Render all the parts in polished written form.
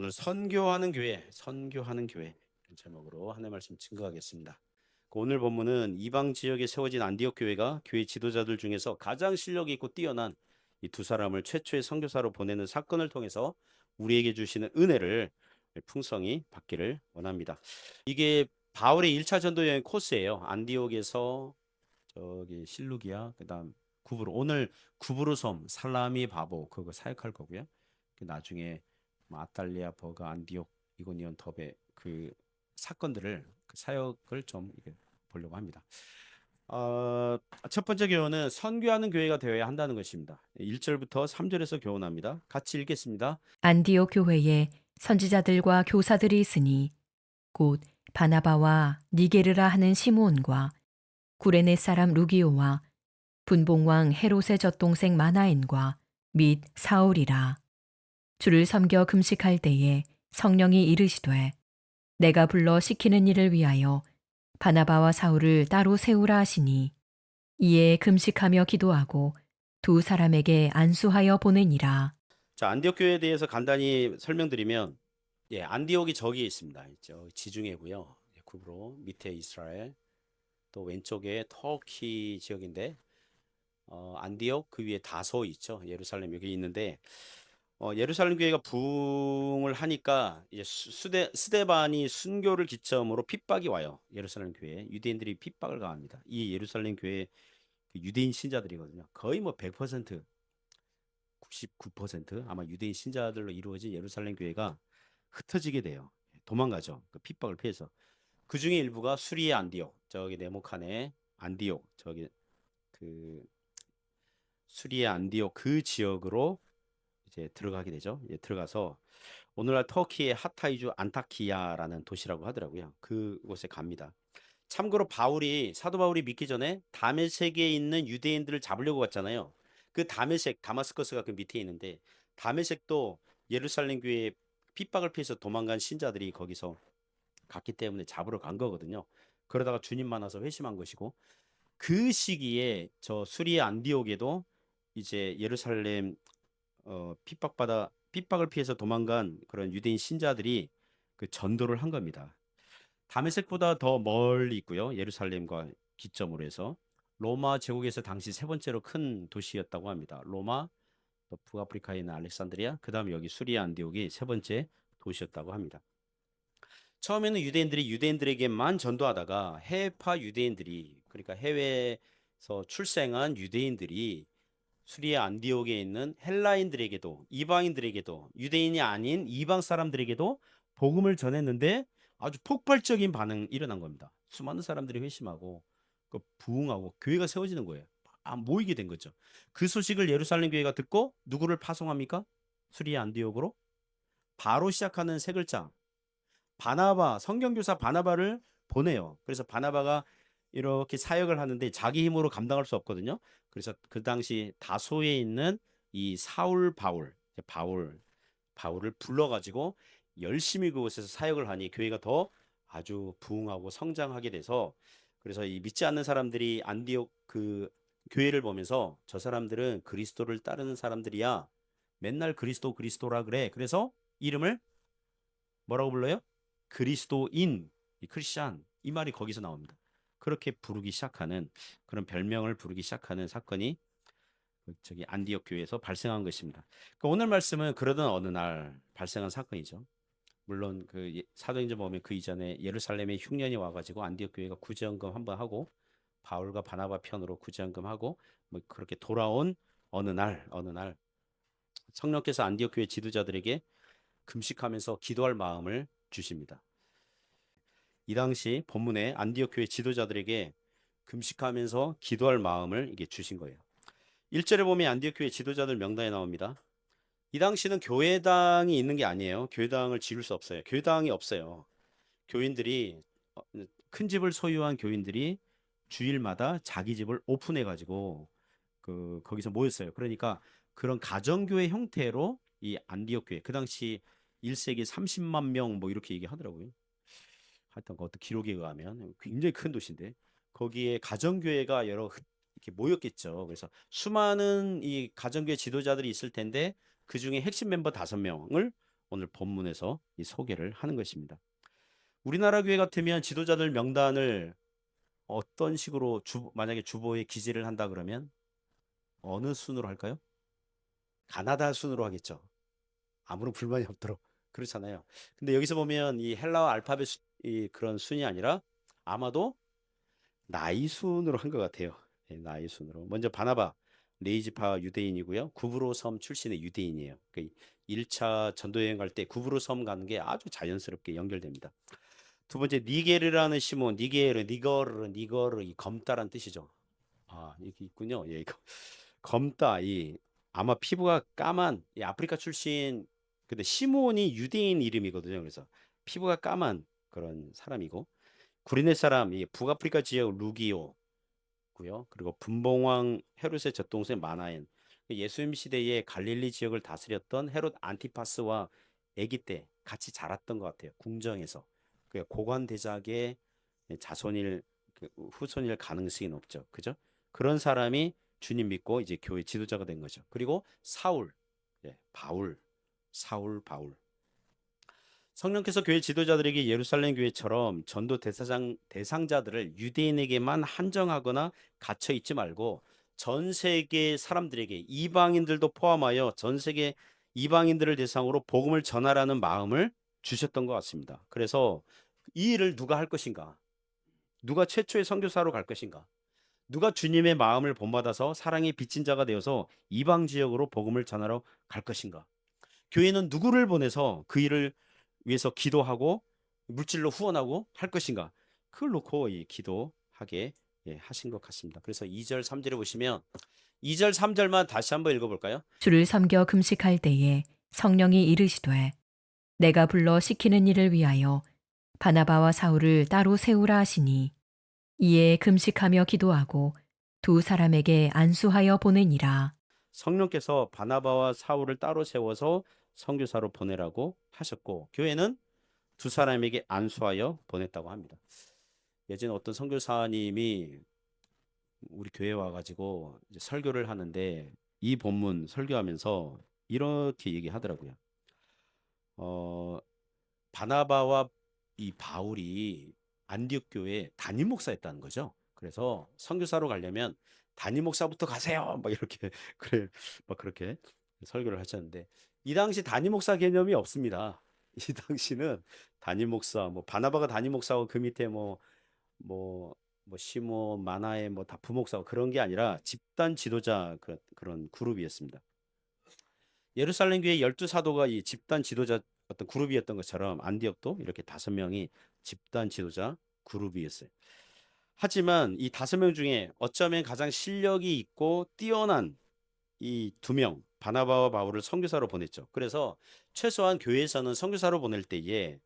오늘 선교하는 교회 이런 제목으로 하나님 말씀 증거하겠습니다. 오늘 본문은 이방 지역에 세워진 안디옥 교회가 교회 지도자들 중에서 가장 실력이 있고 뛰어난 이 두 사람을 최초의 선교사로 보내는 사건을 통해서 우리에게 주시는 은혜를 풍성히 받기를 원합니다. 이게 바울의 1차 전도 여행 코스예요. 안디옥에서 저기 실루기아, 그다음 구브로, 오늘 구브로 섬 살라미 바보 그거 사역할 거고요. 나중에 뭐 아탈리아, 버가, 안디옥, 이고니온, 더베 그 사건들을 그 사역을 좀 이게 보려고 합니다. 어, 첫 번째 교훈은 선교하는 교회가 되어야 한다는 것입니다. 1절부터 3절에서 교훈합니다. 같이 읽겠습니다. 안디옥 교회에 선지자들과 교사들이 있으니 곧 바나바와 니게르라 하는 시므온과 구레네 사람 루기오와 분봉왕 헤롯의 젖동생 마나엔과 및 사울이라. 주를 섬겨 금식할 때에 성령이 이르시되 내가 불러 시키는 일을 위하여 바나바와 사울을 따로 세우라 하시니 이에 금식하며 기도하고 두 사람에게 안수하여 보내니라. 자, 안디옥 교회에 대해서 간단히 설명드리면, 안디옥이 저기에 있습니다. 저 지중해고요. 구브로 밑에 이스라엘, 또 왼쪽에 터키 지역인데, 안디옥 그 위에 다소 있죠. 예루살렘 여기 있는데, 예루살렘 교회가 부흥을 하니까 이제 스데반이 순교를 기점으로 핍박이 와요. 예루살렘 교회에 유대인들이 핍박을 가합니다. 이 예루살렘 교회 그 유대인 신자들이거든요. 거의 뭐 100%, 99% 아마 유대인 신자들로 이루어진 예루살렘 교회가 흩어지게 돼요. 도망가죠. 그 핍박을 피해서. 그 중에 일부가 수리의 안디옥, 저기 네모칸의 안디옥, 저기 그 수리의 안디옥 그 지역으로 이제 들어가게 되죠. 들어가서 오늘날 터키의 하타이주 안타키아라는 도시라고 하더라고요. 그곳에 갑니다. 참고로 사도 바울이 믿기 전에 다메섹에 있는 유대인들을 잡으려고 갔잖아요. 그 다마스커스가 그 밑에 있는데 다메섹도 예루살렘 교회에 핍박을 피해서 도망간 신자들이 거기서 갔기 때문에 잡으러 간 거거든요. 그러다가 주님 만나서 회심한 것이고 그 시기에 저 수리의 안디옥에도 이제 예루살렘 핍박을 피해서 도망간 그런 유대인 신자들이 그 전도를 한 겁니다. 다메섹보다 더 멀리 있고요. 예루살렘과 기점으로 해서 로마 제국에서 당시 세 번째로 큰 도시였다고 합니다. 로마, 또 북아프리카에 있는 알렉산드리아, 그다음에 여기 수리아 안디옥이 세 번째 도시였다고 합니다. 처음에는 유대인들에게만 전도하다가 해외파 유대인들이, 그러니까 해외에서 출생한 유대인들이 수리아 안디옥에 있는 헬라인들에게도, 이방인들에게도, 유대인이 아닌 이방 사람들에게도 복음을 전했는데 아주 폭발적인 반응이 일어난 겁니다. 수많은 사람들이 회심하고 그 부흥하고 교회가 세워지는 거예요. 모이게 된 거죠. 그 소식을 예루살렘 교회가 듣고 누구를 파송합니까? 수리아 안디옥으로 바로 시작하는 세 글자 성경교사 바나바를 보내요. 그래서 바나바가 이렇게 사역을 하는데 자기 힘으로 감당할 수 없거든요. 그래서 그 당시 다소에 있는 이 바울을 불러가지고 열심히 그곳에서 사역을 하니 교회가 더 아주 부흥하고 성장하게 돼서, 그래서 이 믿지 않는 사람들이 안디옥 그 교회를 보면서 저 사람들은 그리스도를 따르는 사람들이야. 맨날 그리스도라 그래. 그래서 이름을 뭐라고 불러요? 그리스도인, 이 크리스찬, 이 말이 거기서 나옵니다. 그렇게 부르기 시작하는, 그런 별명을 부르기 시작하는 사건이 저기 안디옥 교회에서 발생한 것입니다. 그러니까 오늘 말씀은 그러던 어느 날 발생한 사건이죠. 물론 그 사도행전 보면 그 이전에 예루살렘에 흉년이 와가지고 안디옥 교회가 구제연금 한번 하고 바울과 바나바 편으로 구제연금 하고 뭐 그렇게 돌아온 어느 날 성령께서 안디옥 교회 지도자들에게 금식하면서 기도할 마음을 주십니다. 이 당시 본문에 안디옥 교회 지도자들에게 금식하면서 기도할 마음을 이게 주신 거예요. 1절에 보면 안디옥 교회 지도자들 명단이 나옵니다. 이 당시는 교회당이 있는 게 아니에요. 교회당을 지을 수 없어요. 교회당이 없어요. 교인들이 큰 집을 소유한 교인들이 주일마다 자기 집을 오픈해 가지고 거기서 모였어요. 그러니까 그런 가정교회 형태로 이 안디옥 교회, 그 당시 1세기 30만 명 뭐 이렇게 얘기하더라고요. 하여튼 그 어떤 기록에 의하면 굉장히 큰 도시인데 거기에 가정교회가 이렇게 모였겠죠. 그래서 수많은 이 가정교회 지도자들이 있을 텐데 그 중에 핵심 멤버 5명을 오늘 본문에서 이 소개를 하는 것입니다. 우리나라 교회 같으면 지도자들 명단을 어떤 식으로 만약에 주보에 기재를 한다 그러면 어느 순으로 할까요? 가나다 순으로 하겠죠. 아무런 불만이 없도록. 그렇잖아요. 근데 여기서 보면 이 헬라어 알파벳 이 그런 순이 아니라 아마도 나이 순으로 한 것 같아요. 예, 나이 순으로. 먼저 바나바 레이지파 유대인이고요. 구브로 섬 출신의 유대인이에요. 그 1차 전도 여행 갈 때 구브로 섬 가는 게 아주 자연스럽게 연결됩니다. 두 번째 니게르라는 시몬, 니거르 이 검다란 뜻이죠. 아, 여기 있군요. 예, 이거 검다 이 아마 피부가 까만 이 아프리카 출신 근데 시몬이 유대인 이름이거든요. 그래서 피부가 까만 그런 사람이고 구리네 사람 이 북아프리카 지역 루기오고요. 그리고 분봉왕 헤롯의 젖동생 마나엔 예수님 시대에 갈릴리 지역을 다스렸던 헤롯 안티파스와 아기 때 같이 자랐던 것 같아요. 궁정에서 그 고관 대작의 자손일 후손일 가능성이 높죠. 그죠? 그런 사람이 주님 믿고 이제 교회 지도자가 된 거죠. 그리고 사울, 예, 바울. 성령께서 교회 지도자들에게 예루살렘 교회처럼 전도 대상자들을 유대인에게만 한정하거나 갇혀 있지 말고 전 세계 사람들에게 이방인들도 포함하여 전 세계 이방인들을 대상으로 복음을 전하라는 마음을 주셨던 것 같습니다. 그래서 이 일을 누가 할 것인가? 누가 최초의 선교사로 갈 것인가? 누가 주님의 마음을 본받아서 사랑의 빚진 자가 되어서 이방 지역으로 복음을 전하러 갈 것인가? 교회는 누구를 보내서 그 일을 위해서 기도하고 물질로 후원하고 할 것인가? 그걸 놓고 이 기도하게 하신 것 같습니다. 그래서 2절, 3절에 보시면 2절, 3절만 다시 한번 읽어볼까요? 주를 섬겨 금식할 때에 성령이 이르시되 내가 불러 시키는 일을 위하여 바나바와 사울을 따로 세우라 하시니 이에 금식하며 기도하고 두 사람에게 안수하여 보내니라. 성령께서 바나바와 사울을 따로 세워서 선교사로 보내라고 하셨고 교회는 두 사람에게 안수하여 보냈다고 합니다. 예전에 어떤 선교사님이 우리 교회 와가지고 이제 설교를 하는데 이 본문 설교하면서 이렇게 얘기하더라고요. 바나바와 이 바울이 안디옥 교회 담임 목사였다는 거죠. 그래서 선교사로 가려면 담임 목사부터 가세요. 막 이렇게 그래 막 그렇게 설교를 하셨는데 이 당시 담임 목사 개념이 없습니다. 이 당시는 담임 목사 뭐 바나바가 담임 목사고 그 밑에 뭐 시몬 마나에 뭐 다 부목사고 그런 게 아니라 집단 지도자 그런 그룹이었습니다. 예루살렘 교회 12사도가 이 집단 지도자 어떤 그룹이었던 것처럼 안디옥도 이렇게 5명이 집단 지도자 그룹이었어요. 하지만 이 5명 중에 어쩌면 가장 실력이 있고 뛰어난 이 2명 바나바와 바울을 선교사로 보냈죠. 그래서 최소한 교회에서는 선교사로 보낼 때에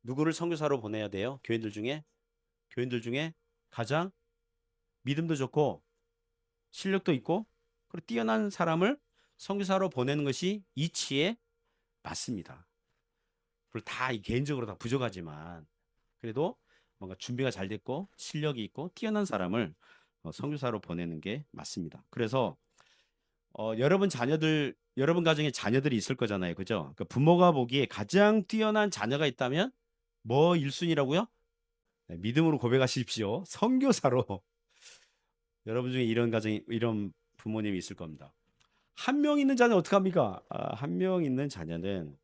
누구를 선교사로 보내야 돼요? 교인들 중에 가장 믿음도 좋고 실력도 있고 그리고 뛰어난 사람을 선교사로 보내는 것이 이치에 맞습니다. 그리고 다 개인적으로 다 부족하지만 그래도 뭔가 준비가 잘 됐고 실력이 있고 뛰어난 사람을 선교사로 보내는 게 맞습니다. 그래서 여러분 가정에 자녀들이 있을 거잖아요, 그죠? 그 부모가 보기에 가장 뛰어난 자녀가 있다면 뭐 1순위라고요? 네, 믿음으로 고백하십시오. 선교사로. 여러분 중에 이런 가정이 이런 부모님이 있을 겁니다. 한 명 있는 자녀는 어떡합니까? 한 명 있는 자녀는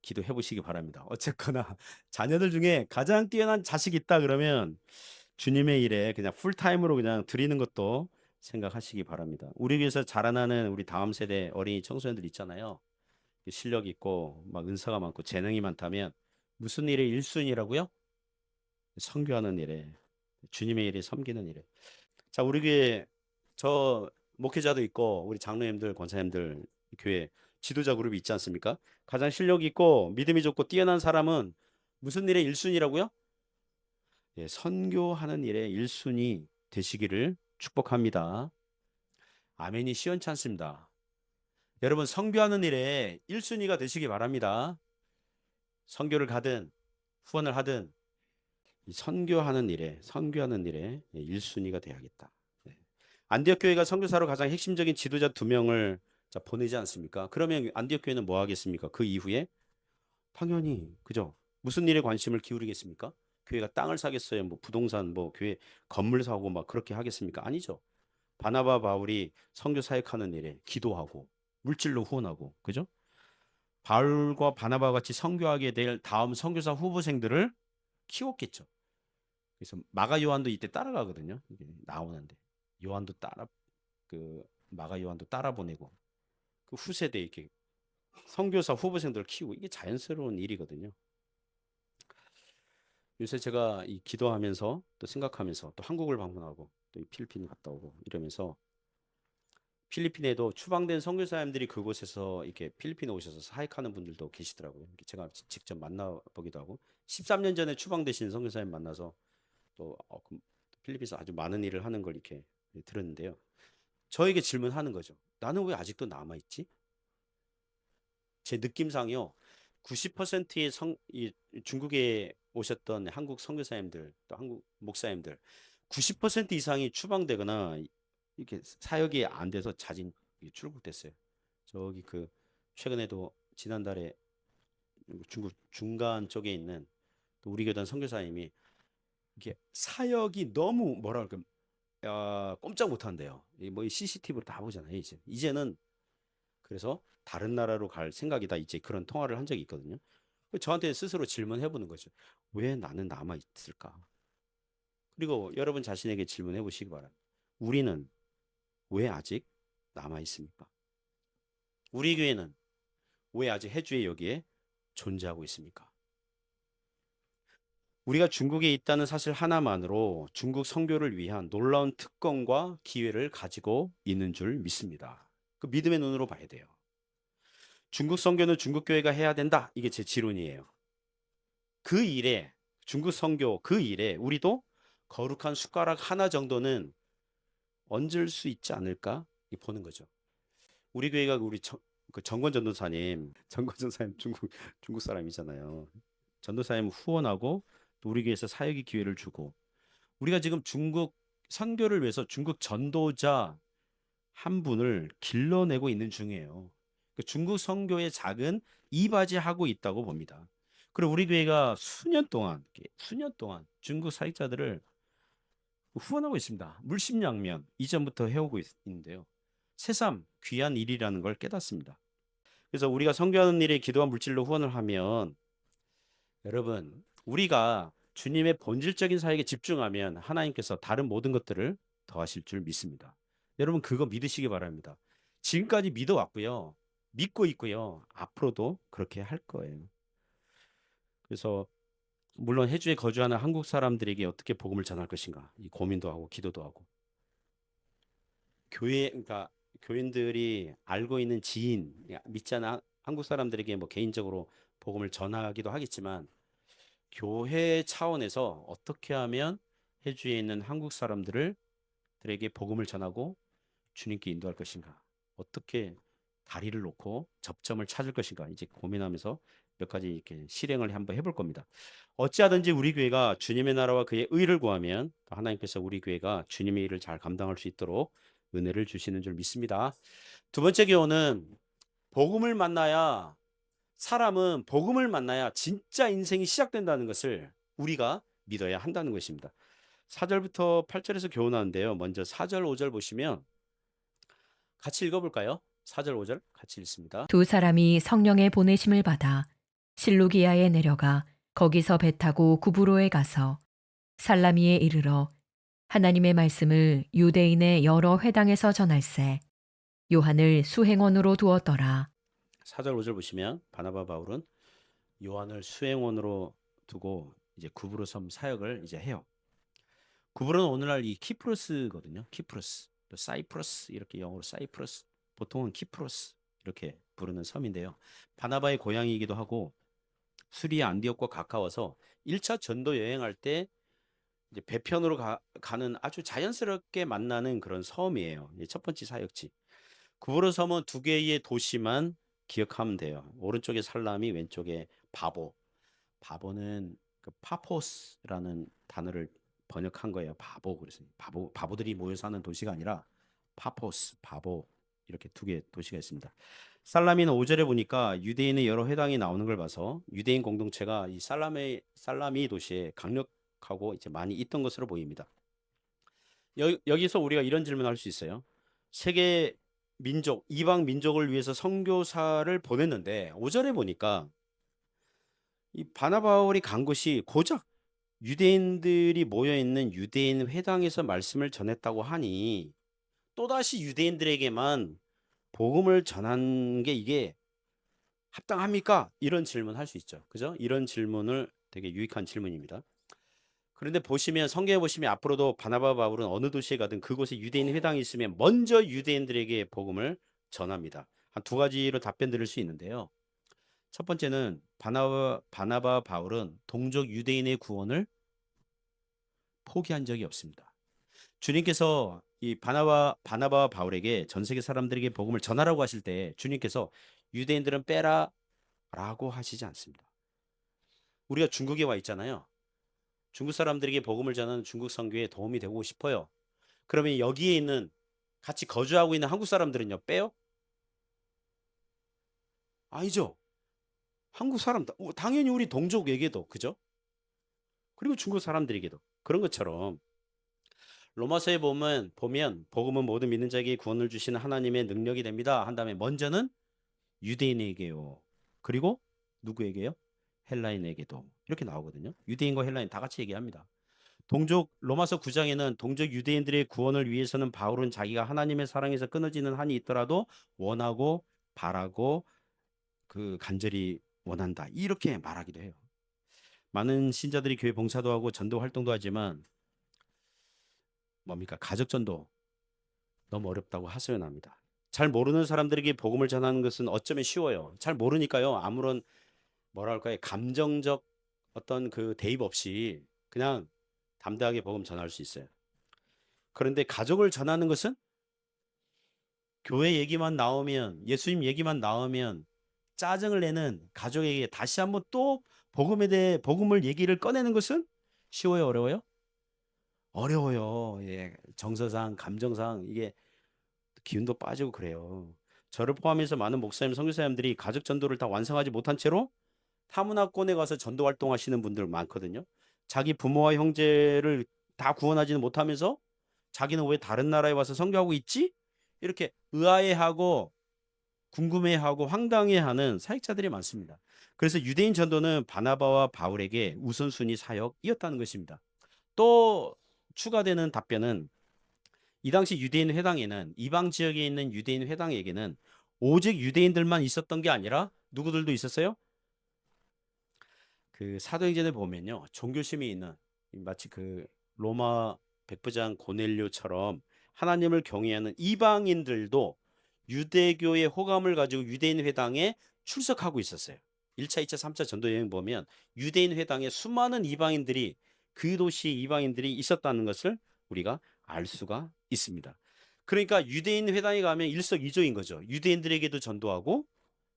기도해 보시기 바랍니다. 어쨌거나 자녀들 중에 가장 뛰어난 자식이 있다 그러면 주님의 일에 그냥 풀타임으로 그냥 드리는 것도 생각하시기 바랍니다. 우리 교회에서 자라나는 우리 다음 세대 어린이 청소년들 있잖아요. 실력 있고 막 은사가 많고 재능이 많다면 무슨 일에 1순위라고요? 선교하는 일에 주님의 일에 섬기는 일에. 자, 우리 교회 저 목회자도 있고 우리 장로님들, 권사님들 교회 지도자 그룹이 있지 않습니까? 가장 실력 있고 믿음이 좋고 뛰어난 사람은 무슨 일에 1순위라고요? 예, 선교하는 일에 1순위 되시기를 축복합니다. 아멘이 시원치 않습니다. 여러분 선교하는 일에 1순위가 되시기 바랍니다. 선교를 가든 후원을 하든 이 선교하는 일에 1순위가 돼야겠다. 네. 안디옥 교회가 선교사로 가장 핵심적인 지도자 2명을 자, 보내지 않습니까? 그러면 안디옥 교회는 뭐 하겠습니까? 그 이후에 당연히 그죠? 무슨 일에 관심을 기울이겠습니까? 교회가 땅을 사겠어요? 뭐 부동산 뭐 교회 건물 사고 막 그렇게 하겠습니까? 아니죠. 바나바 바울이 선교 사역하는 일에 기도하고 물질로 후원하고 그죠? 바울과 바나바 같이 선교하게 될 다음 선교사 후보생들을 키웠겠죠. 그래서 마가 요한도 이때 따라가거든요. 이게 나오는데 요한도 따라 그 마가 요한도 따라 보내고 그 후세대 이렇게 선교사 후보생들을 키우고 이게 자연스러운 일이거든요. 요새 제가 이 기도하면서 또 생각하면서 또 한국을 방문하고 또 이 필리핀 갔다 오고 이러면서 필리핀에도 추방된 선교사님들이 그곳에서 이렇게 필리핀에 오셔서 사역하는 분들도 계시더라고요. 이렇게 제가 직접 만나보기도 하고 13년 전에 추방되신 선교사님 만나서 또 필리핀에서 아주 많은 일을 하는 걸 이렇게 들었는데요. 저에게 질문하는 거죠. 나는 왜 아직도 남아 있지? 제 느낌상이요. 90%의 이 중국에 오셨던 한국 선교사님들 또 한국 목사님들 90% 이상이 추방되거나 이렇게 사역이 안 돼서 자진 출국됐어요. 저기 그 최근에도 지난달에 중국 중간 쪽에 있는 또 우리 교단 선교사님이 이게 사역이 너무 뭐라 그럴까 꼼짝 못 한대요. 뭐 CCTV로 다 보잖아요. 이제는 그래서 다른 나라로 갈 생각이다. 이제 그런 통화를 한 적이 있거든요. 저한테 스스로 질문해 보는 거죠. 왜 나는 남아 있을까? 그리고 여러분 자신에게 질문해 보시기 바랍니다. 우리는 왜 아직 남아 있습니까? 우리 교회는 왜 아직 해주에 여기에 존재하고 있습니까? 우리가 중국에 있다는 사실 하나만으로 중국 선교를 위한 놀라운 특권과 기회를 가지고 있는 줄 믿습니다. 그 믿음의 눈으로 봐야 돼요. 중국 선교는 중국 교회가 해야 된다. 이게 제 지론이에요. 그 일에 중국 선교 그 일에 우리도 거룩한 숟가락 하나 정도는 얹을 수 있지 않을까 보는 거죠. 우리 교회가 우리 그 정권 전도사님, 정권 전도사님 중국 사람이잖아요. 전도사님 후원하고 또 우리 교회에서 사역의 기회를 주고 우리가 지금 중국 선교를 위해서 중국 전도자 한 분을 길러내고 있는 중이에요. 그 중국 선교에 작은 이바지하고 있다고 봅니다. 그리고 우리 교회가 수년 동안 중국 사역자들을 후원하고 있습니다. 물심양면 이전부터 해오고 있는데요. 새삼 귀한 일이라는 걸 깨닫습니다. 그래서 우리가 선교하는 일에 기도와 물질로 후원을 하면 여러분 우리가 주님의 본질적인 사역에 집중하면 하나님께서 다른 모든 것들을 더하실 줄 믿습니다. 여러분 그거 믿으시기 바랍니다. 지금까지 믿어왔고요. 믿고 있고요. 앞으로도 그렇게 할 거예요. 그래서 물론 해주에 거주하는 한국 사람들에게 어떻게 복음을 전할 것인가 이 고민도 하고 기도도 하고 그러니까 교인들이 알고 있는 지인 믿지 않는 한국 사람들에게 뭐 개인적으로 복음을 전하기도 하겠지만 교회 차원에서 어떻게 하면 해주에 있는 한국 사람들을 들에게 복음을 전하고 주님께 인도할 것인가? 어떻게 다리를 놓고 접점을 찾을 것인가? 이제 고민하면서 몇 가지 이렇게 실행을 한번 해볼 겁니다. 어찌하든지 우리 교회가 주님의 나라와 그의 의를 구하면 하나님께서 우리 교회가 주님의 일을 잘 감당할 수 있도록 은혜를 주시는 줄 믿습니다. 두 번째 교훈은 복음을 만나야 사람은 복음을 만나야 진짜 인생이 시작된다는 것을 우리가 믿어야 한다는 것입니다. 4절부터 8절에서 교훈하는데요. 먼저 4절, 5절 보시면 같이 읽어볼까요? 4절, 5절 같이 읽습니다. 두 사람이 성령의 보내심을 받아 실루기아에 내려가 거기서 배 타고 구브로에 가서 살라미에 이르러 하나님의 말씀을 유대인의 여러 회당에서 전할세 요한을 수행원으로 두었더라. 4절, 5절 보시면 바나바 바울은 요한을 수행원으로 두고 이제 구브로 섬 사역을 이제 해요. 구브로는 오늘날 이 키프로스거든요. 키프로스, 또 사이프러스 이렇게 영어로 사이프러스, 보통은 키프로스 이렇게 부르는 섬인데요. 바나바의 고향이기도 하고 수리아 안디옥과 가까워서 1차 전도 여행할 때 이제 배편으로 가는 아주 자연스럽게 만나는 그런 섬이에요. 첫 번째 사역지. 구브로 섬은 두 개의 도시만 기억하면 돼요. 오른쪽에 살라미, 왼쪽에 바보. 바보는 그 파포스라는 단어를 번역한 거예요. 바보. 그래서 바보들이 모여 사는 도시가 아니라 파포스, 바보 이렇게 두 개 도시가 있습니다. 살라미는 5절에 보니까 유대인의 여러 회당이 나오는 걸 봐서 유대인 공동체가 이 살라미 도시에 강력하고 이제 많이 있던 것으로 보입니다. 여기서 우리가 이런 질문을 할 수 있어요. 세계 민족, 이방 민족을 위해서 선교사를 보냈는데 5절에 보니까 이 바나바울이 간 곳이 고작 유대인들이 모여 있는 유대인 회당에서 말씀을 전했다고 하니 또다시 유대인들에게만 복음을 전한 게 이게 합당합니까? 이런 질문 할 수 있죠. 그죠? 이런 질문을 되게 유익한 질문입니다. 그런데 보시면 성경에 보시면 앞으로도 바나바 바울은 어느 도시에 가든 그곳에 유대인 회당이 있으면 먼저 유대인들에게 복음을 전합니다. 한 두 가지로 답변 드릴 수 있는데요. 첫 번째는 바나바 바울은 동족 유대인의 구원을 포기한 적이 없습니다. 주님께서 이 바나바 바울에게 전 세계 사람들에게 복음을 전하라고 하실 때 주님께서 유대인들은 빼라라고 하시지 않습니다. 우리가 중국에 와 있잖아요. 중국 사람들에게 복음을 전하는 중국 선교에 도움이 되고 싶어요. 그러면 여기에 있는 같이 거주하고 있는 한국 사람들은요, 빼요? 아니죠. 한국 사람 당연히 우리 동족에게도 그죠? 그리고 중국 사람들에게도 그런 것처럼 로마서에 보면 복음은 모든 믿는 자에게 구원을 주시는 하나님의 능력이 됩니다. 한 다음에 먼저는 유대인에게요. 그리고 누구에게요? 헬라인에게도 이렇게 나오거든요. 유대인과 헬라인 다 같이 얘기합니다. 로마서 9장에는 동족 유대인들의 구원을 위해서는 바울은 자기가 하나님의 사랑에서 끊어지는 한이 있더라도 원하고 바라고 그 간절히 원한다. 이렇게 말하기도 해요. 많은 신자들이 교회 봉사도 하고 전도 활동도 하지만 뭡니까? 가족 전도 너무 어렵다고 하소연합니다. 잘 모르는 사람들에게 복음을 전하는 것은 어쩌면 쉬워요. 잘 모르니까요. 아무런 뭐랄까요? 감정적 어떤 그 대입 없이 그냥 담대하게 복음 전할 수 있어요. 그런데 가족을 전하는 것은 교회 얘기만 나오면 예수님 얘기만 나오면 짜증을 내는 가족에게 다시 한번 또 복음에 대해 복음을 얘기를 꺼내는 것은 쉬워요, 어려워요? 어려워요. 예, 정서상, 감정상 이게 기운도 빠지고 그래요. 저를 포함해서 많은 목사님, 선교사님들이 가족 전도를 다 완성하지 못한 채로 타문화권에 가서 전도 활동하시는 분들 많거든요. 자기 부모와 형제를 다 구원하지는 못하면서 자기는 왜 다른 나라에 와서 선교하고 있지? 이렇게 의아해하고 궁금해하고 황당해하는 사역자들이 많습니다. 그래서 유대인 전도는 바나바와 바울에게 우선순위 사역이었다는 것입니다. 또 추가되는 답변은 이 당시 유대인 회당에는 이방 지역에 있는 유대인 회당에게는 오직 유대인들만 있었던 게 아니라 누구들도 있었어요? 그 사도행전에 보면요. 종교심이 있는 마치 그 로마 백부장 고넬료처럼 하나님을 경외하는 이방인들도 유대교의 호감을 가지고 유대인 회당에 출석하고 있었어요. 1차, 2차, 3차 전도 여행 보면 유대인 회당에 수많은 이방인들이 그 도시에 이방인들이 있었다는 것을 우리가 알 수가 있습니다. 그러니까 유대인 회당에 가면 일석이조인 거죠. 유대인들에게도 전도하고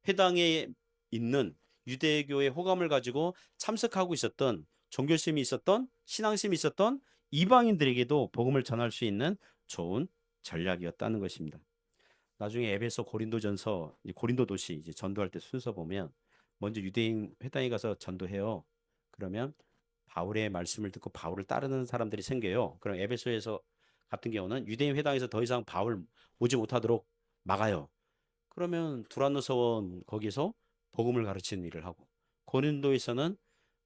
회당에 있는 유대교의 호감을 가지고 참석하고 있었던 종교심이 있었던 신앙심이 있었던 이방인들에게도 복음을 전할 수 있는 좋은 전략이었다는 것입니다. 나중에 에베소 고린도전서 고린도 도시 이제 전도할 때 순서 보면 먼저 유대인 회당에 가서 전도해요. 그러면 바울의 말씀을 듣고 바울을 따르는 사람들이 생겨요. 그럼 에베소에서 같은 경우는 유대인 회당에서 더 이상 바울 오지 못하도록 막아요. 그러면 두란노 서원 거기서 복음을 가르치는 일을 하고 고린도에서는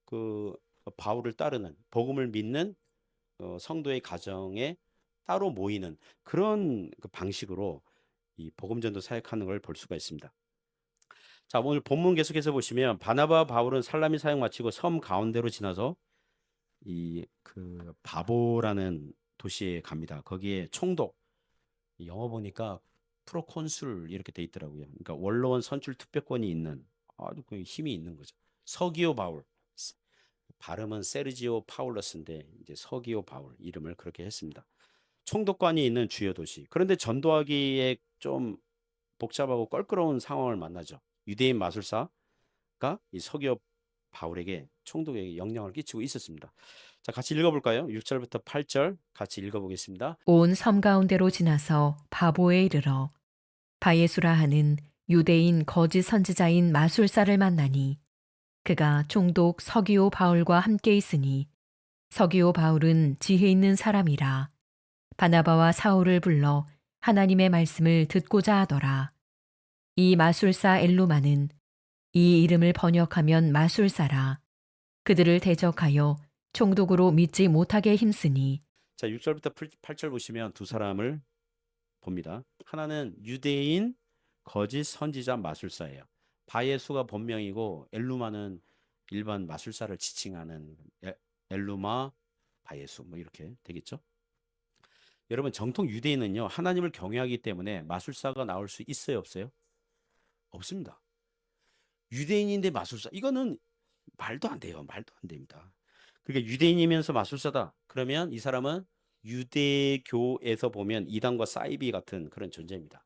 그 바울을 따르는 복음을 믿는 성도의 가정에 따로 모이는 그런 그 방식으로 이 복음 전도 사역하는 걸 볼 수가 있습니다. 자, 오늘 본문 계속해서 보시면 바나바 바울은 살라미 사역 마치고 섬 가운데로 지나서 이 그 바보라는 도시에 갑니다. 거기에 총독 영어 보니까 프로콘술 이렇게 돼 있더라고요. 그러니까 원로원 선출 투표권이 있는 아주 그 힘이 있는 거죠. 서기오 바울. 발음은 세르지오 파울러스인데 이제 서기오 바울 이름을 그렇게 했습니다. 총독관이 있는 주요 도시. 그런데 전도하기에 좀 복잡하고 껄끄러운 상황을 만나죠. 유대인 마술사가 이 서기오 바울에게 총독에게 영향을 끼치고 있었습니다. 자, 같이 읽어볼까요? 6절부터 8절 같이 읽어보겠습니다. 온 섬 가운데로 지나서 바보에 이르러 바예수라 하는 유대인 거짓 선지자인 마술사를 만나니 그가 총독 서기오 바울과 함께 있으니 서기오 바울은 지혜 있는 사람이라 바나바와 사울을 불러 하나님의 말씀을 듣고자 하더라. 이 마술사 엘루마는 이 이름을 번역하면 마술사라. 그들을 대적하여 총독으로 믿지 못하게 힘쓰니 자, 6절부터 8절 보시면 두 사람을 봅니다. 하나는 유대인 거짓 선지자 마술사예요. 바예수가 본명이고 엘루마는 일반 마술사를 지칭하는 엘루마 바예수 뭐 이렇게 되겠죠. 여러분 정통 유대인은요 하나님을 경외하기 때문에 마술사가 나올 수 있어요 없어요? 없습니다. 유대인인데 마술사 이거는 말도 안 돼요. 말도 안 됩니다. 그러니까 유대인이면서 마술사다. 그러면 이 사람은 유대교에서 보면 이단과 사이비 같은 그런 존재입니다.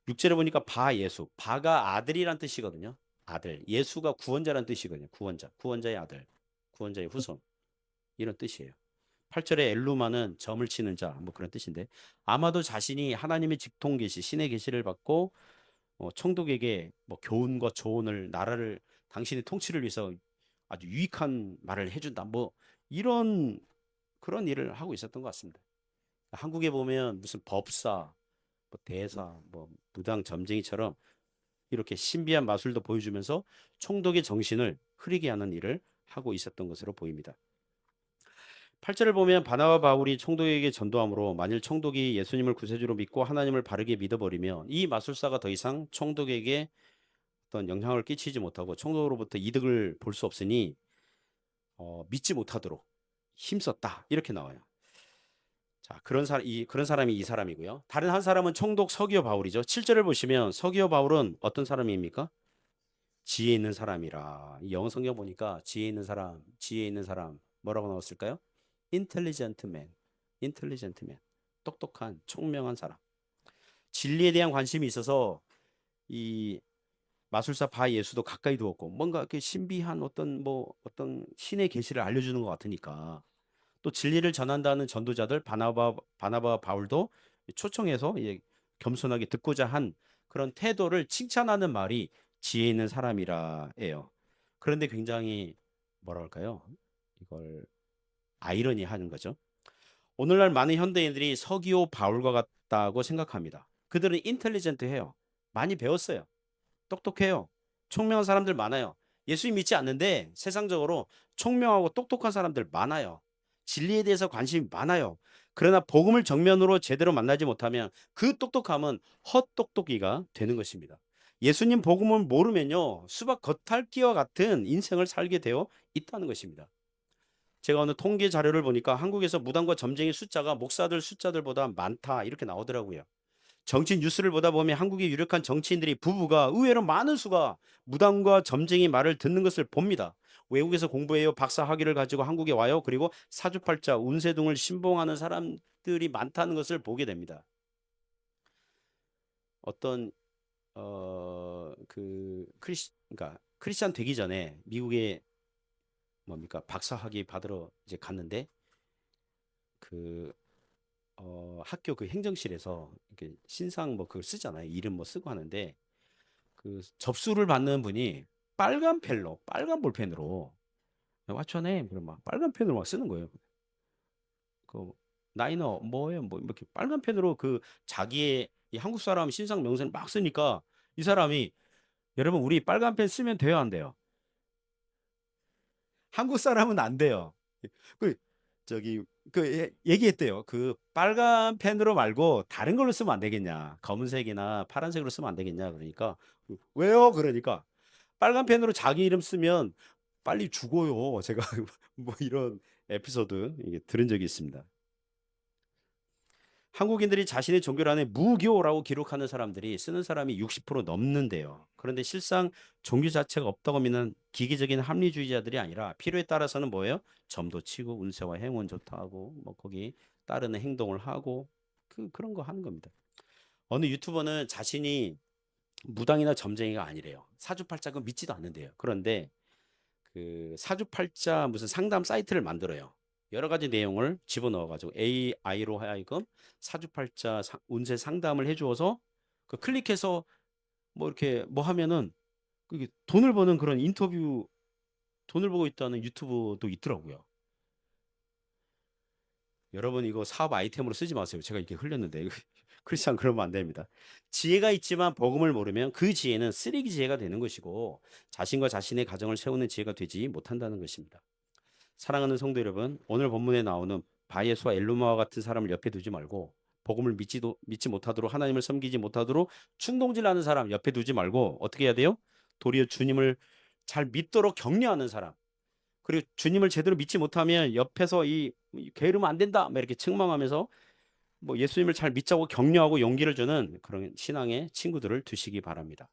6절에 보니까 바예수. 바가 아들이란 뜻이거든요. 아들. 예수가 구원자란 뜻이거든요. 구원자. 구원자의 아들. 구원자의 후손. 이런 뜻이에요. 8절에 엘루마는 점을 치는 자. 뭐 그런 뜻인데 아마도 자신이 하나님의 직통 계시, 신의 계시를 받고 총독에게 뭐 교훈과 조언을 나라를 당신의 통치를 위해서 아주 유익한 말을 해준다. 뭐 이런 그런 일을 하고 있었던 것 같습니다. 한국에 보면 무슨 법사, 뭐 대사, 뭐 무당 점쟁이처럼 이렇게 신비한 마술도 보여주면서 총독의 정신을 흐리게 하는 일을 하고 있었던 것으로 보입니다. 8절을 보면 바나바 바울이 총독에게 전도함으로 만일 총독이 예수님을 구세주로 믿고 하나님을 바르게 믿어버리면 이 마술사가 더 이상 총독에게 어떤 영향을 끼치지 못하고 총독으로부터 이득을 볼 수 없으니 믿지 못하도록 힘썼다 이렇게 나와요. 자, 그런 사람이 이 사람이고요. 다른 한 사람은 총독 서기오 바울이죠. 7절을 보시면 서기오 바울은 어떤 사람입니까? 지혜 있는 사람이라. 이 영어 성경 보니까 지혜 있는 사람, 지혜 있는 사람 뭐라고 나왔을까요? intelligent man, intelligent man. 똑똑한, 총명한 사람. 진리에 대한 관심이 있어서 이 마술사 바 예수도 가까이 두었고 뭔가 이렇게 신비한 어떤 신의 계시를 알려주는 것 같으니까 또 진리를 전한다는 전도자들 바나바 바울도 초청해서 겸손하게 듣고자 한 그런 태도를 칭찬하는 말이 지혜 있는 사람이라예요. 그런데 굉장히 뭐라 할까요? 이걸 아이러니하는 거죠. 오늘날 많은 현대인들이 서기오 바울과 같다고 생각합니다. 그들은 인텔리전트해요. 많이 배웠어요. 똑똑해요. 총명한 사람들 많아요. 예수님 믿지 않는데 세상적으로 총명하고 똑똑한 사람들 많아요. 진리에 대해서 관심이 많아요. 그러나 복음을 정면으로 제대로 만나지 못하면 그 똑똑함은 헛똑똑이가 되는 것입니다. 예수님 복음을 모르면요. 수박 겉핥기와 같은 인생을 살게 되어 있다는 것입니다. 제가 어느 통계 자료를 보니까 한국에서 무당과 점쟁이 숫자가 목사들 숫자들보다 많다 이렇게 나오더라고요. 정치 뉴스를 보다 보면 한국의 유력한 정치인들이 부부가 의외로 많은 수가 무당과 점쟁이 말을 듣는 것을 봅니다. 외국에서 공부해요. 박사 학위를 가지고 한국에 와요. 그리고 사주팔자, 운세 등을 신봉하는 사람들이 많다는 것을 보게 됩니다. 어떤 그러니까 크리스찬 되기 전에 미국에 뭡니까 박사 학위 받으러 이제 갔는데 그 학교 그 행정실에서 이렇게 신상 뭐 그걸 쓰잖아요. 이름 뭐 쓰고 하는데 그 접수를 받는 분이 빨간 펜로, 빨간 볼펜으로 What's your name? 그럼 막 빨간 펜으로 막 쓰는 거예요. 그 나이너 뭐예요? 뭐 이렇게 빨간 펜으로 그 자기의 이 한국 사람 신상 명세를 막 쓰니까 이 사람이 여러분 우리 빨간 펜 쓰면 돼요, 안 돼요? 한국 사람은 안 돼요. 그 저기 얘기했대요. 그 빨간 펜으로 말고 다른 걸로 쓰면 안 되겠냐? 검은색이나 파란색으로 쓰면 안 되겠냐? 그러니까 왜요? 그러니까 빨간 펜으로 자기 이름 쓰면 빨리 죽어요. 제가 뭐 이런 에피소드 이게 들은 적이 있습니다. 한국인들이 자신의 종교를 안에 무교라고 기록하는 사람들이 쓰는 사람이 60% 넘는데요. 그런데 실상 종교 자체가 없다고 믿는 기계적인 합리주의자들이 아니라 필요에 따라서는 뭐예요? 점도 치고 운세와 행운 좋다 하고 뭐 거기 따르는 행동을 하고 그런 거 하는 겁니다. 어느 유튜버는 자신이 무당이나 점쟁이가 아니래요. 사주팔자는 믿지도 않는데요. 그런데 그 사주팔자 무슨 상담 사이트를 만들어요. 여러 가지 내용을 집어넣어 가지고 AI로 하여금 사주팔자 운세 상담을 해주어서 그 클릭해서 뭐 이렇게 뭐 하면은 그게 돈을 버는 그런 인터뷰, 돈을 보고 있다는 유튜브도 있더라고요. 여러분 이거 사업 아이템으로 쓰지 마세요. 제가 이렇게 흘렸는데 크리스찬 그러면 안 됩니다. 지혜가 있지만 복음을 모르면 그 지혜는 쓰레기 지혜가 되는 것이고 자신과 자신의 가정을 세우는 지혜가 되지 못한다는 것입니다. 사랑하는 성도 여러분, 오늘 본문에 나오는 바예수와 엘루마와 같은 사람을 옆에 두지 말고 복음을 믿지 못하도록 하나님을 섬기지 못하도록 충동질하는 사람 옆에 두지 말고 어떻게 해야 돼요? 도리어 주님을 잘 믿도록 격려하는 사람. 그리고 주님을 제대로 믿지 못하면 옆에서 게으르면 안 된다 막 이렇게 책망하면서 뭐 예수님을 잘 믿자고 격려하고 용기를 주는 그런 신앙의 친구들을 두시기 바랍니다.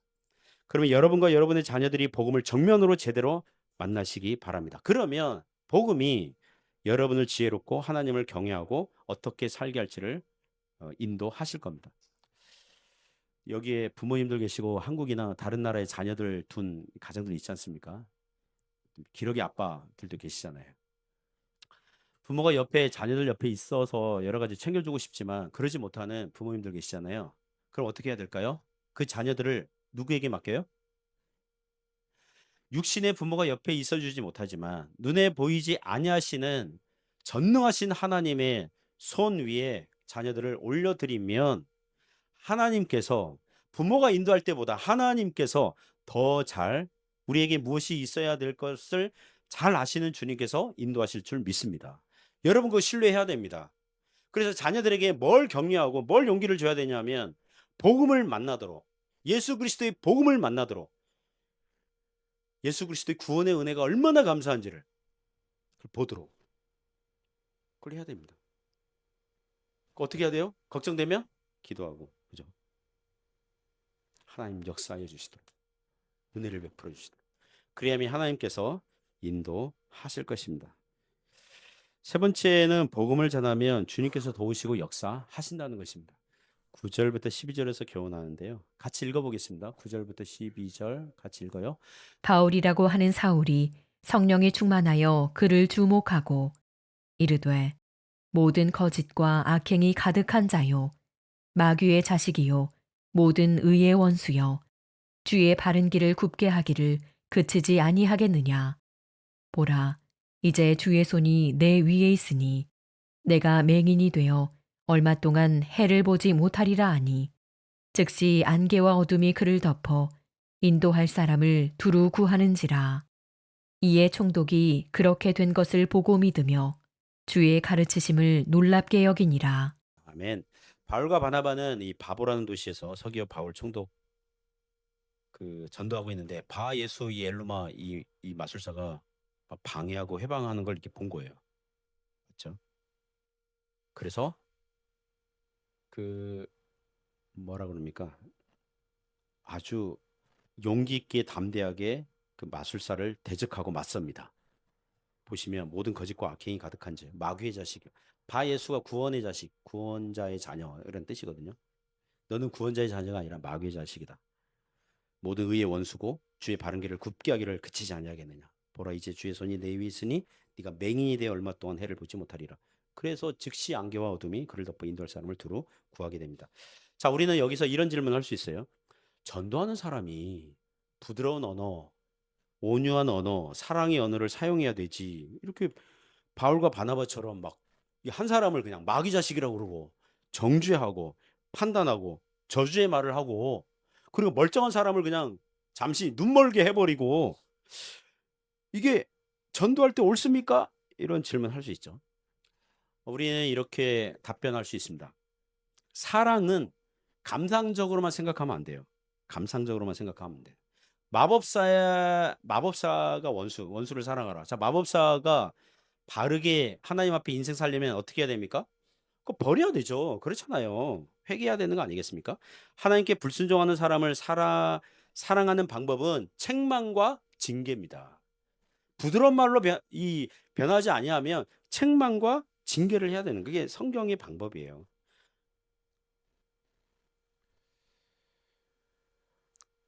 그러면 여러분과 여러분의 자녀들이 복음을 정면으로 제대로 만나시기 바랍니다. 그러면 복음이 여러분을 지혜롭고 하나님을 경외하고 어떻게 살게 할지를 인도하실 겁니다. 여기에 부모님들 계시고 한국이나 다른 나라의 자녀들 둔 가정들 있지 않습니까? 기러기 아빠들도 계시잖아요. 부모가 옆에 자녀들 옆에 있어서 여러 가지 챙겨주고 싶지만 그러지 못하는 부모님들 계시잖아요. 그럼 어떻게 해야 될까요? 그 자녀들을 누구에게 맡겨요? 육신의 부모가 옆에 있어주지 못하지만 눈에 보이지 아니하시는 전능하신 하나님의 손 위에 자녀들을 올려드리면 하나님께서 부모가 인도할 때보다 하나님께서 더 잘 우리에게 무엇이 있어야 될 것을 잘 아시는 주님께서 인도하실 줄 믿습니다. 여러분 그거 신뢰해야 됩니다. 그래서 자녀들에게 뭘 격려하고 뭘 용기를 줘야 되냐면 복음을 만나도록 예수 그리스도의 복음을 만나도록 예수 그리스도의 구원의 은혜가 얼마나 감사한지를 보도록 그걸 해야 됩니다. 어떻게 해야 돼요? 걱정되면 기도하고 그죠? 하나님 역사해 주시도록 은혜를 베풀어 주시도록 그래야만 하나님께서 인도하실 것입니다. 세 번째는 복음을 전하면 주님께서 도우시고 역사하신다는 것입니다. 9절부터 12절에서 교훈하는데요. 같이 읽어보겠습니다. 9절부터 12절 같이 읽어요. 바울이라고 하는 사울이 성령에 충만하여 그를 주목하고 이르되 모든 거짓과 악행이 가득한 자요 마귀의 자식이요 모든 의의 원수여 주의 바른 길을 굽게 하기를 그치지 아니하겠느냐 보라 이제 주의 손이 내 위에 있으니 내가 맹인이 되어 얼마 동안 해를 보지 못하리라 하니 즉시 안개와 어둠이 그를 덮어 인도할 사람을 두루 구하는지라 이에 총독이 그렇게 된 것을 보고 믿으며 주의 가르치심을 놀랍게 여기니라. 아멘. 바울과 바나바는 이 바보라는 도시에서 서기오 바울 총독 전도하고 있는데 바 예수 이 엘루마 이 마술사가 막 방해하고 해방하는 걸 이렇게 본 거예요. 그렇죠? 그래서 그 뭐라 그럽니까? 아주 용기 있게 담대하게 그 마술사를 대적하고 맞섭니다. 보시면 모든 거짓과 악행이 가득한 자, 마귀의 자식이요. 바 예수가 구원의 자식, 구원자의 자녀 이런 뜻이거든요. 너는 구원자의 자녀가 아니라 마귀의 자식이다. 모든 의의 원수고 주의 바른 길을 굽게 하기를 그치지 아니하겠느냐. 보라 이제 주의 손이 내 위에 있으니 네가 맹인이 되어 얼마 동안 해를 보지 못하리라. 그래서 즉시 안개와 어둠이 그를 덮어 인도할 사람을 두루 구하게 됩니다. 자, 우리는 여기서 이런 질문을 할 수 있어요. 전도하는 사람이 부드러운 언어, 온유한 언어, 사랑의 언어를 사용해야 되지. 이렇게 바울과 바나바처럼 막 한 사람을 그냥 마귀 자식이라고 그러고 정죄하고 판단하고 저주의 말을 하고 그리고 멀쩡한 사람을 그냥 잠시 눈멀게 해버리고 이게 전도할 때 옳습니까? 이런 질문을 할 수 있죠. 우리는 이렇게 답변할 수 있습니다. 사랑은 감상적으로만 생각하면 안 돼요. 감상적으로만 생각하면 안 돼요. 마법사가 원수를 사랑하라. 자, 마법사가 바르게 하나님 앞에 인생 살려면 어떻게 해야 됩니까? 그거 버려야 되죠. 그렇잖아요. 회개해야 되는 거 아니겠습니까? 하나님께 불순종하는 사람을 사랑하는 방법은 책망과 징계입니다. 부드러운 말로 변하지 아니하면 책망과 징계를 해야 되는 그게 성경의 방법이에요.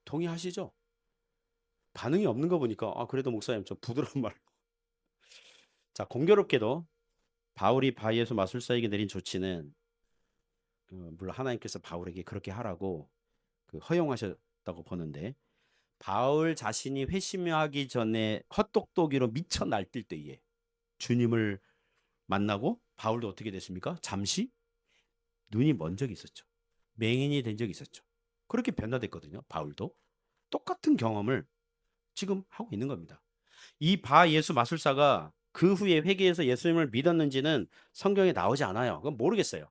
동의하시죠? 반응이 없는 거 보니까 그래도 목사님 좀 부드러운 말. 자, 공교롭게도 바울이 바예수 마술사에게 내린 조치는 물론 하나님께서 바울에게 그렇게 하라고 허용하셨다고 보는데 바울 자신이 회심하기 전에 헛똑똑이로 미쳐 날뛸 때에 주님을 만나고 바울도 어떻게 됐습니까? 잠시 눈이 먼 적이 있었죠. 맹인이 된 적이 있었죠. 그렇게 변화됐거든요. 바울도 똑같은 경험을 지금 하고 있는 겁니다. 이 바 예수 마술사가 그 후에 회개해서 예수님을 믿었는지는 성경에 나오지 않아요. 그건 모르겠어요.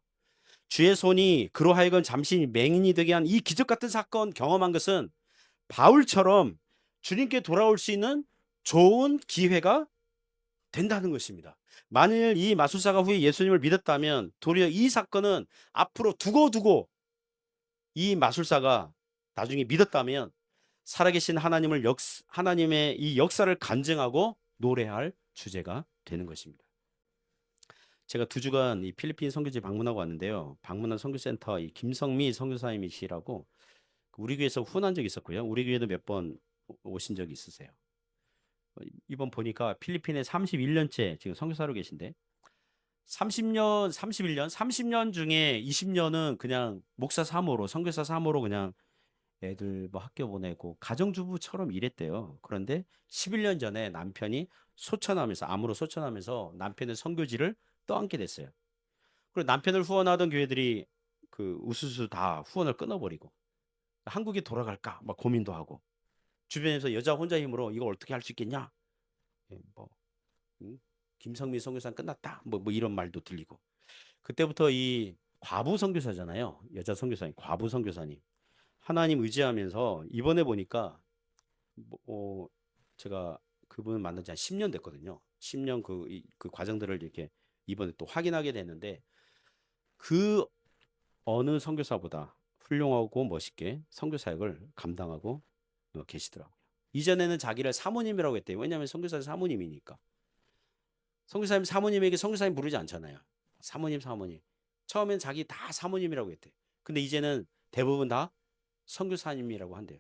주의 손이 그로 하여금 잠시 맹인이 되게 한 이 기적 같은 사건 경험한 것은 바울처럼 주님께 돌아올 수 있는 좋은 기회가 된다는 것입니다. 만일 이 마술사가 후에 예수님을 믿었다면 도리어 이 사건은 앞으로 두고두고 이 마술사가 나중에 믿었다면 살아계신 하나님의 이 역사를 간증하고 노래할 주제가 되는 것입니다. 제가 2주간 이 필리핀 선교지 방문하고 왔는데요. 방문한 선교센터 이 김성미 선교사님이시라고 우리 교회에서 후원한 적이 있었고요. 우리 교회도 몇 번 오신 적이 있으세요. 이번 보니까 필리핀에 31년째 지금 선교사로 계신데 30년, 31년, 30년 중에 20년은 그냥 목사 사모로, 선교사 사모로 그냥 애들 뭐 학교 보내고 가정주부처럼 일했대요. 그런데 11년 전에 남편이 암으로 소천하면서 남편의 선교지를 떠안게 됐어요. 그리고 남편을 후원하던 교회들이 그 우수수 다 후원을 끊어버리고 한국에 돌아갈까 막 고민도 하고 주변에서 여자 혼자 힘으로 이걸 어떻게 할 수 있겠냐? 예, 뭐 김성미 선교사는 끝났다. 뭐 이런 말도 들리고 그때부터 이 과부 선교사잖아요. 여자 선교사님, 과부 선교사님 하나님 의지하면서 이번에 보니까 뭐, 제가 그분을 만난 지 한 10년 됐거든요. 10년 그 과정들을 이렇게 이번에 또 확인하게 됐는데 그 어느 선교사보다 훌륭하고 멋있게 선교 사역을 감당하고 계시더라고요. 이전에는 자기를 사모님이라고 했대요. 왜냐하면 선교사는 사모님이니까. 선교사님 사모님에게 선교사님 부르지 않잖아요. 사모님 사모님. 처음엔 자기 다 사모님이라고 했대. 근데 이제는 대부분 다 선교사님이라고 한대요.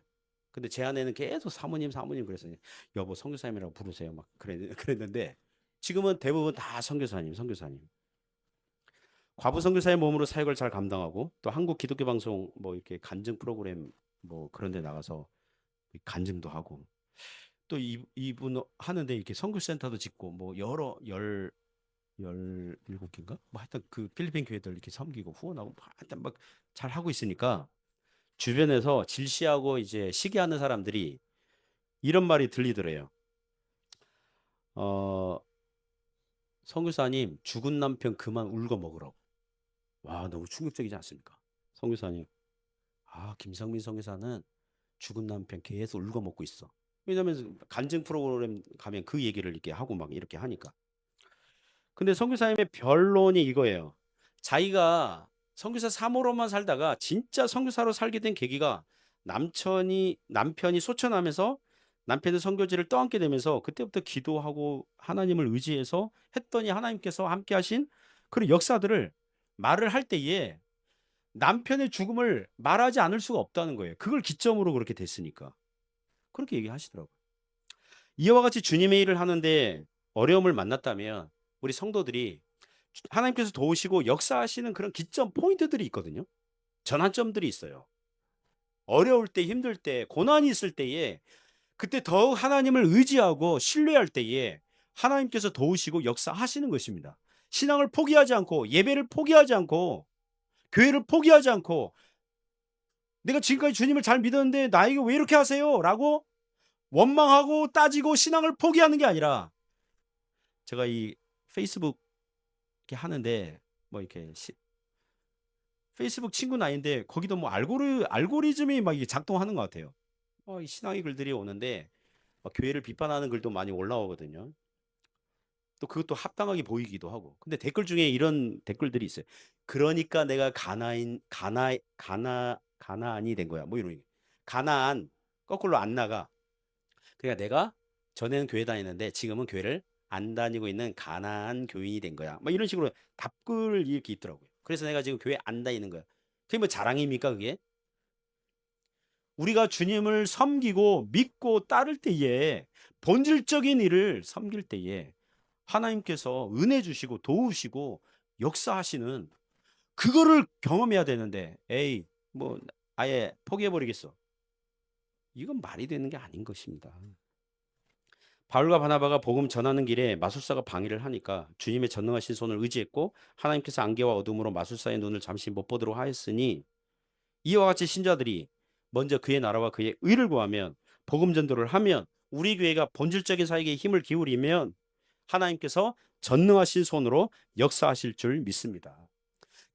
근데 제 아내는 계속 사모님 사모님 그래서 여보 선교사님이라고 부르세요 막 그랬는데 지금은 대부분 다 선교사님 선교사님. 과부 선교사의 몸으로 사역을 잘 감당하고 또 한국 기독교 방송 뭐 이렇게 간증 프로그램 뭐 그런 데 나가서 간증도 하고 또 이분 하는데 이렇게 선교센터도 짓고 뭐 여러 17개인가? 뭐 하여튼 그 필리핀 교회들 이렇게 섬기고 후원하고 뭐 하여튼 막 잘 하고 있으니까 주변에서 질시하고 이제 시기하는 사람들이 이런 말이 들리더래요. 어, 선교사님 죽은 남편 그만 울고 먹으라고. 와, 너무 충격적이지 않습니까? 선교사님. 김성민 선교사는 죽은 남편 계속 울고 먹고 있어. 왜냐면 간증 프로그램 가면 그 얘기를 이렇게 하고 막 이렇게 하니까. 근데 선교사님의 변론이 이거예요. 자기가 선교사 사모로만 살다가 진짜 선교사로 살게 된 계기가 남편이 소천하면서 남편의 선교지를 떠안게 되면서 그때부터 기도하고 하나님을 의지해서 했더니 하나님께서 함께 하신 그런 역사들을 말을 할 때에 남편의 죽음을 말하지 않을 수가 없다는 거예요. 그걸 기점으로 그렇게 됐으니까. 그렇게 얘기하시더라고요. 이와 같이 주님의 일을 하는데 어려움을 만났다면 우리 성도들이 하나님께서 도우시고 역사하시는 그런 기점 포인트들이 있거든요. 전환점들이 있어요. 어려울 때, 힘들 때, 고난이 있을 때에 그때 더욱 하나님을 의지하고 신뢰할 때에 하나님께서 도우시고 역사하시는 것입니다. 신앙을 포기하지 않고 예배를 포기하지 않고 교회를 포기하지 않고 내가 지금까지 주님을 잘 믿었는데 나에게 왜 이렇게 하세요? 라고 원망하고 따지고 신앙을 포기하는 게 아니라 제가 이 페이스북 이렇게 하는데 뭐 이렇게 페이스북 친구 나인데 거기도 뭐 알고리즘이 막 이게 작동하는 것 같아요. 이 신앙의 글들이 오는데 교회를 비판하는 글도 많이 올라오거든요. 또 그것도 합당하게 보이기도 하고. 근데 댓글 중에 이런 댓글들이 있어요. 그러니까 내가 가나안이 된 거야. 뭐 이런 가나안 거꾸로 안 나가. 그러니까 내가 전에는 교회 다니는데 지금은 교회를 안 다니고 있는 가나안 교인이 된 거야. 뭐 이런 식으로 답글 이렇게 있더라고요. 그래서 내가 지금 교회 안 다니는 거야. 그게 뭐 자랑입니까 그게? 우리가 주님을 섬기고 믿고 따를 때에 본질적인 일을 섬길 때에 하나님께서 은혜 주시고 도우시고 역사하시는 그거를 경험해야 되는데 에이 뭐 아예 포기해 버리겠어. 이건 말이 되는 게 아닌 것입니다. 바울과 바나바가 복음 전하는 길에 마술사가 방해를 하니까 주님의 전능하신 손을 의지했고 하나님께서 안개와 어둠으로 마술사의 눈을 잠시 못 보도록 하였으니 이와 같이 신자들이 먼저 그의 나라와 그의 의를 구하면 복음 전도를 하면 우리 교회가 본질적인 사역에 힘을 기울이면 하나님께서 전능하신 손으로 역사하실 줄 믿습니다.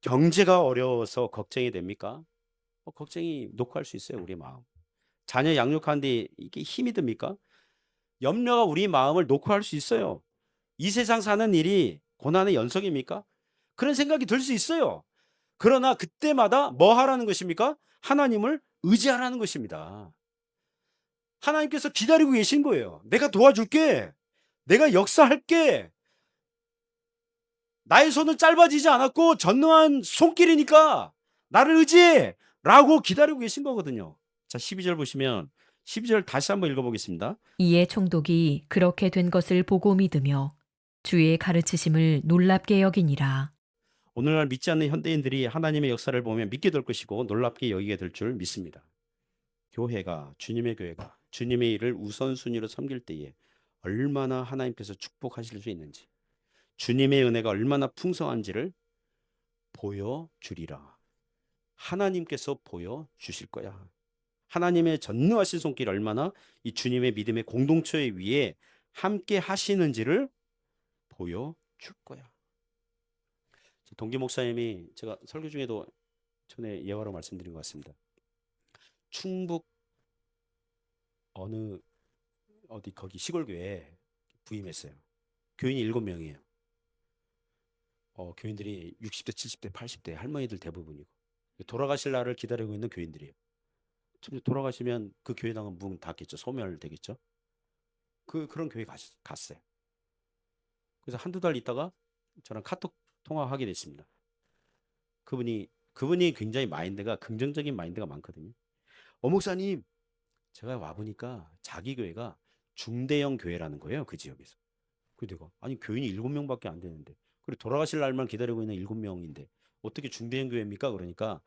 경제가 어려워서 걱정이 됩니까? 걱정이 녹화할 수 있어요. 우리 마음. 자녀 양육하는데 이게 힘이 듭니까? 염려가 우리 마음을 녹화할 수 있어요. 이 세상 사는 일이 고난의 연속입니까? 그런 생각이 들 수 있어요. 그러나 그때마다 뭐 하라는 것입니까? 하나님을 의지하라는 것입니다. 하나님께서 기다리고 계신 거예요. 내가 도와줄게. 내가 역사할게. 나의 손은 짧아지지 않았고 전능한 손길이니까 나를 의지해. 라고 기다리고 계신 거거든요. 자, 12절 보시면 12절 다시 한번 읽어보겠습니다. 이에 총독이 그렇게 된 것을 보고 믿으며 주의 가르치심을 놀랍게 여기니라. 오늘날 믿지 않는 현대인들이 하나님의 역사를 보면 믿게 될 것이고 놀랍게 여기게 될 줄 믿습니다. 교회가 주님의 교회가 주님의 일을 우선순위로 섬길 때에 얼마나 하나님께서 축복하실 수 있는지 주님의 은혜가 얼마나 풍성한지를 보여주리라. 하나님께서 보여주실 거야. 하나님의 전능하신 손길 얼마나 이 주님의 믿음의 공동체 위에 함께 하시는지를 보여줄 거야. 동기 목사님이 제가 설교 중에도 전에 예화로 말씀드린 것 같습니다. 충북 어느 어디 거기 시골 교회에 부임했어요. 교인이 7명이에요. 교인들이 60대, 70대, 80대 할머니들 대부분이고 돌아가실 날을 기다리고 있는 교인들이에요. 돌아가시면 그 교회당은 문 닫겠죠. 소멸되겠죠. 그런 교회 갔어요. 그래서 한두 달 있다가 저랑 카톡 통화하게 됐습니다. 그분이 굉장히 마인드가 긍정적인 마인드가 많거든요. 목사님, 제가 와보니까 자기 교회가 중대형 교회라는 거예요. 그 지역에서. 그래서 내가 아니 교인이 7명밖에 안 되는데 그리고 돌아가실 날만 기다리고 있는 7명인데 어떻게 중대형 교회입니까? 그러니까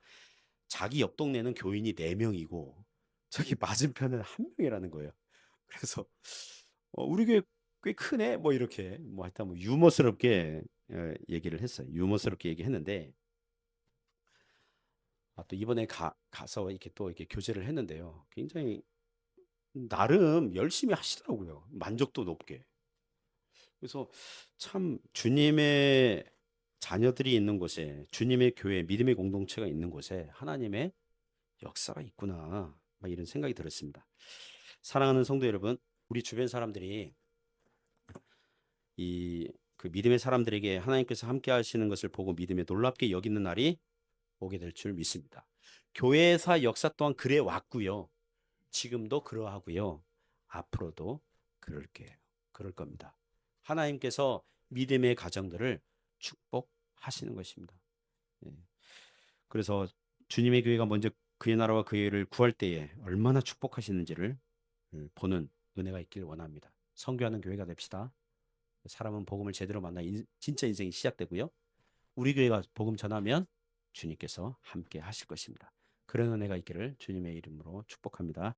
자기 옆 동네는 교인이 4명이고 저기 맞은편은 1명이라는 거예요. 그래서 우리 교회 꽤 크네 뭐 이렇게 뭐 하여튼 뭐 유머스럽게 얘기를 했어요. 유머스럽게 얘기했는데 또 이번에 가서 이렇게 또 이렇게 교제를 했는데요. 굉장히 나름 열심히 하시더라고요. 만족도 높게. 그래서 참 주님의 자녀들이 있는 곳에 주님의 교회, 믿음의 공동체가 있는 곳에 하나님의 역사가 있구나. 막 이런 생각이 들었습니다. 사랑하는 성도 여러분, 우리 주변 사람들이 그 믿음의 사람들에게 하나님께서 함께 하시는 것을 보고 믿음에 놀랍게 여기는 날이 오게 될 줄 믿습니다. 교회사 역사 또한 그래 왔고요. 지금도 그러하고요. 앞으로도 그럴 겁니다. 하나님께서 믿음의 가정들을 축복하시는 것입니다. 예. 그래서 주님의 교회가 먼저 그의 나라와 그의 의를 구할 때에 얼마나 축복하시는지를 보는 은혜가 있길 원합니다. 선교하는 교회가 됩시다. 사람은 복음을 제대로 만나 진짜 인생이 시작되고요. 우리 교회가 복음 전하면 주님께서 함께 하실 것입니다. 그런 은혜가 있기를 주님의 이름으로 축복합니다.